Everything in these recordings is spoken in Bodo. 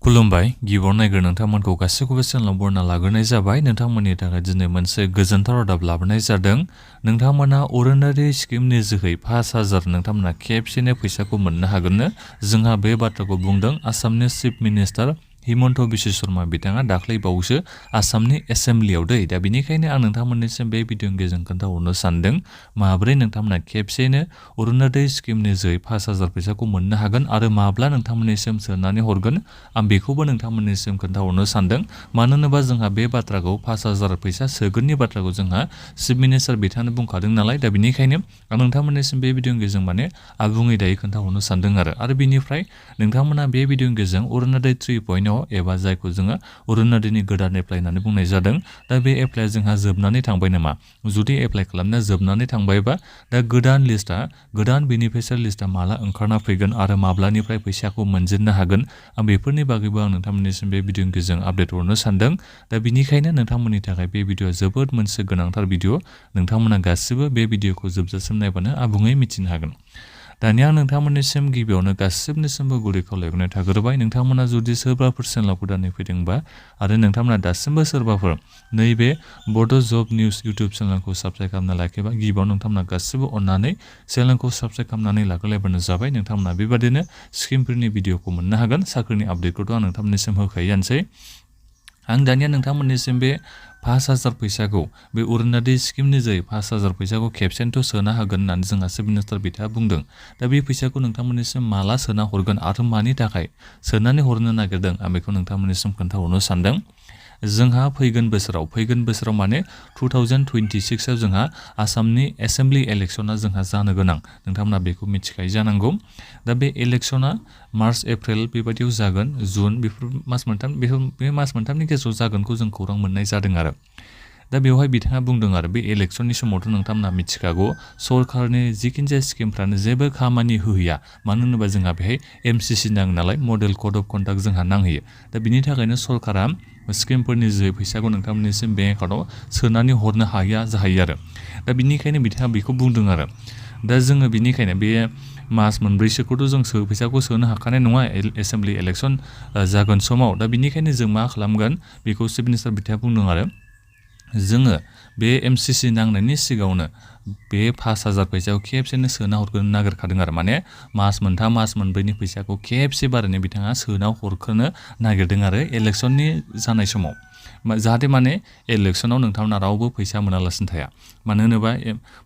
खुलुमबाय गिबियाव नायग्रो नोंथांमोनखौ गासैखौबो चेनेलाव बरना लाग्रोनाय जाबाय। नोंथांमोननि थाखाय दिनै मोनसे गोजोनथाव रादाब लाबोनाय जादों। नोंथांमोना अरुनोदय स्किमनि जोहै 5,000 नोंथांमोना खेबसेनो फैसाखौ मोननो हागोननो। जोंहा बे बाथ्राखौ बुंदों आसामनि चिफ मिनिस्टार हिमन्त बिश्व शर्मा बिथाङा दाख्लै बावैसो आसामनि एसेम्ब्लियाव दै। दा बेनिखायनो आं नोंथांमोननिसिम बे भिडिअनि गेजेरजों खोन्थाहरनो सानदों माब्रै नोंथांमोना खेबसेनो अरुनोदय स्किमनि जोहै 5,000 फैसाखौ मोननो हागोन आरो माब्ला नोंथांमोननिसिम सोनानै हरगोन आं बेखौबो नोंथांमोननिसिम खोन्थाहरनो सानदों। मानो होनोबा जोंहा बे बाथ्राखौ 5,000 फैसा सोगोननि बाथ्राखौ जोंहा चिफ मिनिस्टार बिथाङानो बुंखादों नालाय। दा बेनिखायनो आं नोंथांमोननिसिम बे भिडिअनि गेजेरजों आबुङै दायो खोन्थाहरनो सानदों आरो बेनिफ्राय नोंथांमोना बे भिडिअनि गेजेरजों अरुनोदय 3.0 एबा जायखौ जोङो अरुनोदयनि गोदान एप्लाइ होननानै बुंनाय जादों। दा बे एप्लाइआ जोंहा जोबनानै थांबाय नामा? जुदि एप्लाइ खालामनाया जोबनानै थांबायबा दा गोदान बेनिफिसियारि लिस्टआ माला ओंखारना फैगोन आरो माब्लानिफ्राय फैसाखौ मोनजेननो हागोन आं बेफोरनि बागैबो आं नोंथांमोननिसिम बे भिडिअनि गेजेरजों आपडेट हरनो सानदों। दा बिनिखायनो नोंथांमोननि थाखाय बे भिडिअआ जोबोद मोनसे गोनांथार भिडिअ। नोंथांमोना गासिबो बे भिडिअखौ जोबजासिम नायबानो आबुङै मिथिनो हागोन। दानिया आं नोंथांमोननिसिम गिबियावनो गासिबनिसिमबो गुरै खावलायहरनाय थाग्रोबाय। नोंथांमोना जुदि सोरबाफोर चेनेलाव गोदानै फैदोंबा आरो नोंथांमोना दासिमबो सोरबाफोर नैबे बड' जब निउस इउटुब चेनेलखौ साबस्क्राइब खालामना लाखिबा गिबियाव नोंथांमोना गासिबो अननानै चेनेलखौ साबस्क्राइब खालामनानै लाग्रोलायबानो जाबाय। नोंथांमोना बेबादिनो स्किमफोरनि भिडिअखौ मोननो हागोन। साख्रिनि आपडेटखौथ' आं नोंथांमोननिसिम होखायोआनोसै। आं दानिया नोंथांमोननिसिम बे 5,000 फैसाखौ बे अरुनोदय स्किमनि जोहै 5,000 फैसाखौ खेबसेनोथ' सोना होगोन होननानै जोंहा चिफ मिनिस्टार बिथाङा बुंदों। दा बे फैसाखौ नोंथांमोननिसिम माला सोना हरगोन आरो मानि थाखाय सोनानै हरनो नागिरदों आं बेखौ नोंथांमोननिसिम खोन्थाहरनो सानदों। जोंहा फैगोन बोसोराव माने 2026आव जोंहा आसामनि एसेम्ब्लि इलेक्सना जोंहा जानो गोनां। नोंथांमोना बेखौ मिथिखायो जानांगौ। दा बे इलेक्सना मार्च एप्रिल बेबायदियाव जागोन, जुन बे मास मोनथामनि गेजेराव जागोनखौ जों खौरां मोननाय जादों आरो। दा बेवहाय बिथाङा बुंदों आरो बे इलेक्सननि समावथ' नोंथांमोना मिथिखागौ सरकारनि जिखिनि जाया स्किमफ्रानो जेबो खामानि होहैया। मानो होनोबा जोंहा बेहाय MCC नाङो नालाय, मडेल कड अफ कन्डाक्ट जोंहा नांहैयो। दा बिनि थाखायनो सरकारा स्किमफोरनि जोहै फैसाखौ नोंथांमोननिसिम बेंक एकाउन्टआव सोनानै हरनो हाया जाहैयो आरो। दा बिनिखायनो बिथाङा बेखौ बुंदों आरो। दा जोङो बिनिखायनो बे मास मोनब्रैसोखौथ' जों फैसाखौ सोनो हाखानाय नङा एसेम्ब्लि इलेक्सन जागोन समाव। दा बिनिखायनो जों मा खालामगोन बेखौ चिफ मिनिस्टार बिथाङा बुंदों आरो जोङो बे MCC नांनायनि सिगाङावनो बे 5,000 फैसाखौ खेबसेनो सोना हरग्रोनो नागिरखादों आरो। माने मास मोनथाम मास मोनब्रैनि फैसाखौ खेबसे बारैनो बिथाङा सोना हरग्रोनो नागिरदों आरो इलेक्सननि जानाय समाव। जाहाथे माने इलेक्सनाव नोंथांमोना रावबो फैसा मोनालासिनो थाया। मानो होनोबा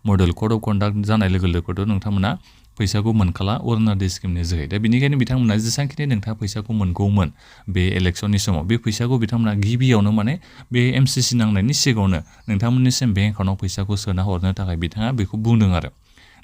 मडेल कड अफ कन्डाक्ट जानाय लोगो लोगोथ' नोंथांमोना फैसाखौ मोनखाला अरुनोदय स्किमनि जोहै। दा बेनिखायनो बिथांमोना जेसांखिनि नोंथाङा फैसाखौ मोनगौमोन बे इलेक्सननि समाव बे फैसाखौ बिथांमोना गिबियावनो माने बे MCC नांनायनि सिगाङावनो नोंथांमोननिसिम बेंक एकाउन्टआव फैसाखौ सोना हरनो थाखाय बिथाङा बेखौ बुंदों आरो।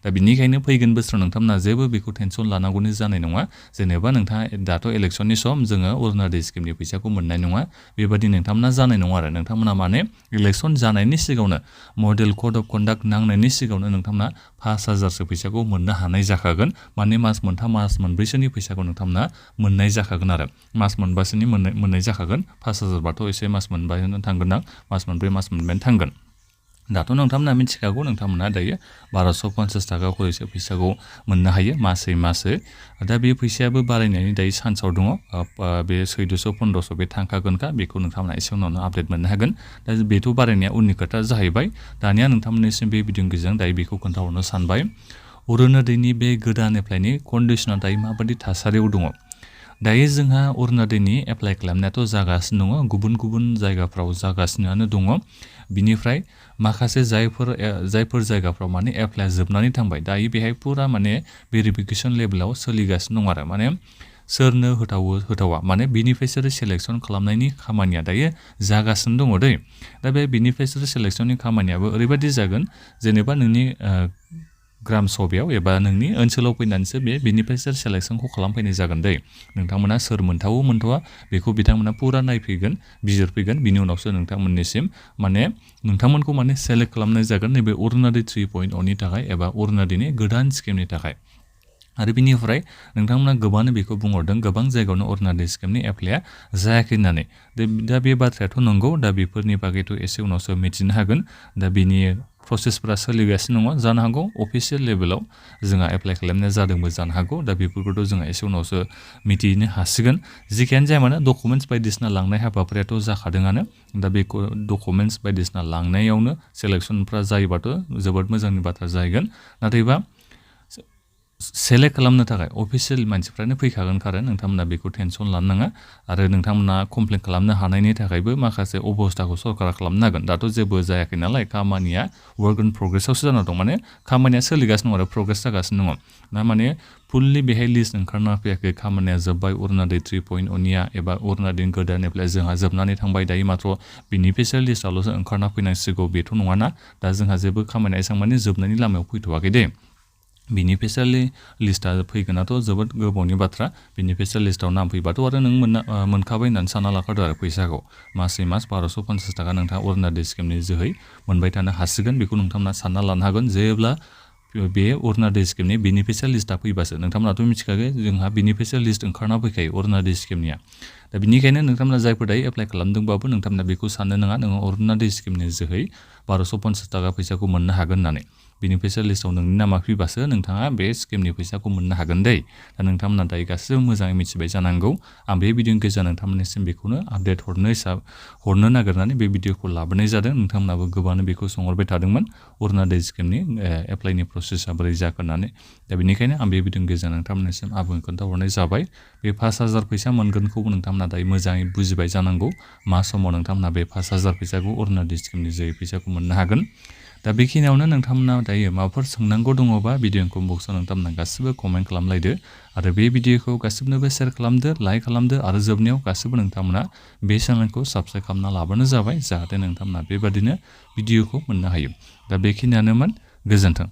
दा बिनिखायनो फैगोन बोसोराव नोंथांमोना जेबो बेखौ टेनसन लानांगौनि जानाय नङा। जेनेबा नोंथाङा दाथ' इलेक्सननि सम जोङो अरुनोदय स्किमनि फैसाखौ मोननाय नङा बेबादि नोंथांमोना जानाय नङा आरो। नोंथांमोना माने इलेक्सन जानायनि सिगाङावनो मडेल कड अफ कन्डाक्ट नांनायनि सिगाङावनो नोंथांमोना 5,000सो फैसाखौ मोननो हानाय जाखागोन। माने मास मोनथाम मास मोनब्रैसोनि फैसाखौ नोंथांमोना मोननाय जाखागोन आरो। मास मोनबासोनि मोननाय जाखागोन। 5,000बाथ' एसे मास मोनबायानो थांगोन ना, मास मोनब्रै मास मोनबायानो थांगोन। दाथ' नोंथांमोना मिथिखागौ नोंथांमोना दायो 1250 थाखा खरैसो फैसाखौ मोननो हायो मासै। दा बे फैसायाबो बारायनायनि दायो चान्सआव दङ। बे 1400-1500 बे थांखागोनखा। बेखौ नोंथांमोना एसे उनावनो आपडेट मोननो हागोन। दा बेथ' बारायनाया उननि खोथा जाहैबाय। दानिया नोंथांमोननिसिम बे भिडिअनि गेजेरजों दायो बेखौ खोन्थाहरनो सानबाय। अरुनोदयनि बे गोदान एप्लाइनि कन्डिसना दायो माबायदि थासारियाव दङ। दायो जोंहा अरुनोदयनि एप्लाइ खालामनायाथ' जागासिनो दङ, गुबुन जायगाफ्राव जागासिनोआनो दङ। बिनिफ्राय माखासे जायफोर जायगाफ्राव माने एप्लाइआ जोबनानै थांबाय दायो बेहाय पुरा माने भेरिफिकेसन लेभेलाव सोलिगासिनो दं आरो। माने सोरनो होथावा माने बेनिफिसियारि सेलेक्सन खालामनायनि खामानिया दायो जागासिनो दङ दै। दा बे बेनिफिसियारि सेलेक्सननि खामानियाबो ओरैबायदि जागोन जेनेबा नोंनि ग्राम सभायाव एबा नोंनि ओनसोलाव फैनानैसो बे बेनिफिसियारि सेलेक्सनखौ खालामफैनाय जागोन दै। नोंथांमोना सोर मोनथावा बेखौ बिथांमोना पुरा नायफैगोन, बिजिरफैगोन। बिनि उनावसो नोंथांमोननिसिम माने नोंथांमोनखौ माने सेलेक्ट खालामनाय जागोन नैबे अरुनोदय 3.0नि थाखाय एबा अरुनोदयनि गोदान स्किमनि थाखाय। आरो बिनिफ्राय नोंथांमोना गोबाङानो बेखौ बुंहरदों गोबां जायगायावनो अरुनोदय स्किमनि एप्लाइआ जायाखै होननानै। दा बे बाथ्रायाथ' नंगौ। दा बेफोरनि बागैथ' एसे उनावसो मिथिनो हागोन। दा बिनि प्रसेसफोरा सोलिगासिनो दङ जानो हागौ अफिसियेल लेभेलाव जोंहा एप्लाइ खालामनाय जादोंबो जानो हागौ दा बेफोरखौथ' जोंहा एसे उनावसो मिथिनो हासिगोन जिखियानो जाया मानो डकुमेन्टस बायदिसिना लांनाय हाबाफारियाथ' जाखादोंआनो दा बे डकुमेन्टस बायदिसिना लांनायावनो सेलेक्सनफ्रा जायोबाथ' जोबोद मोजांनि बाथ्रा जाहैगोन नाथायबा सेलेक्ट खालामनो थाखाय अफिसियेल मानसिफ्रानो फैखागोन खारन नोंथांमोना बेखौ टेनसन लानो नाङा आरो नोंथांमोना कमप्लेन खालामनो हानायनि थाखायबो माखासे अबस्थाखौ सरकारा खालामनो हागोन दाथ' जेबो जायाखै नालाय खामानिया वर्क इन प्रग्रेसआवसो जाना दं माने खामानिया सोलिगासिनो दं आरो प्रग्रेस जागासिनो दङ ना माने फुल्लि बेहाय लिस्ट ओंखारना फैयाखै खामानिया जोब्बाय अरुनदय 3.0निया एबा अरुनदय गोदान एप्लाइ जोंहा जोबनानै थांबाय दायो माथ्र' बेनिफिसियेल लिस्टआवल'सो ओंखारना फैनांसिगौ बेथ' नङाना दा जोंहा जेबो खामानिया एसेबां माने जोबनायनि लामायाव फैथ'वाखै दे बेनिफिसियेल लिस्टआ फैगोनाथ' जोबोद गोबावनि बाथ्रा बेनिफिसियेल लिस्टआव नाम फैबाथ' आरो नों मोनखाबाय होननानै सानना लाखादो आरो फैसाखौ मासै मास 1250 थाखा नोंथाङा अरुनदय स्किमनि जोहै मोनबाय थानो हासिगोन बेखौ नोंथांमोना सानना लानो हागोन जेब्ला बे अरुनदय स्किमनि बेनिफिसियेल लिस्टआ फैबासो नोंथांमोनाथ' मिथिखागौ जोंहा बेनिफिसियेल लिस्ट ओंखारना फैखायो अरुनदय स्किमनिया दा बेनिखायनो नोंथांमोना जायफोर दायो एप्लाइ खालामदोंबाबो नोंथांमोना बेखौ साननो नाङा नोङो अरुनदय स्किमनि जोहै 1250 थाखा फैसाखौ मोननो हागोन होननानै बेनिफिसियेल लिस्टआव नोंनि नामा फैबासो नोंथाङा बे स्किमनि फैसाखौ मोननो हागोन दै दा नोंथांमोना दायो गासिबो मोजाङै मिथिबाय जानांगौ आं बे भिडिअनि गेजेरजों नोंथांमोननिसिम बेखौनो आपडेट हरनो नागिरनानै बे भिडिअखौ लाबोनाय जादों नोंथांमोनाबो गोबाङानो बेखौ सोंहरबाय थादोंमोन अरुनदय स्किमनि एप्लाइनि प्रसेसा बोरै जाखो होननानै दा बेनिखायनो आं बे भिडिअनि गेजेरजों नोंथांमोननिसिम आबुं खोन्थाहरनाय जाबाय बे 5000 फैसा मोनगोनखौबो नोंथांमोना दायो मोजाङै बुजिबाय जानांगौ मा समाव नोंथांमोना बे 5000 फैसाखौ अरुनदय स्किमनि जोहै फैसाखौ मोननो हागोन दा बेखिनियावनो नोंथांमोना दायो माबाफोर सोंनांगौ दङबा भिडिअनि कमेन्ट बक्सआव नोंथांमोना गासिबो कमेन्ट खालामलायदो आरो बे भिडिअखौ गासिबनोबो शेयार खालामदो लाइक खालामदो आरो जोबनायाव गासिबो नोंथांमोना बे चेनेलखौ साबस्क्राइब खालामना लाबानो जाबाय जाहाथे नोंथांमोना बेबादिनो भिडिअखौ मोननो हायो दा बेखिनियानोमोन गोजोन्थों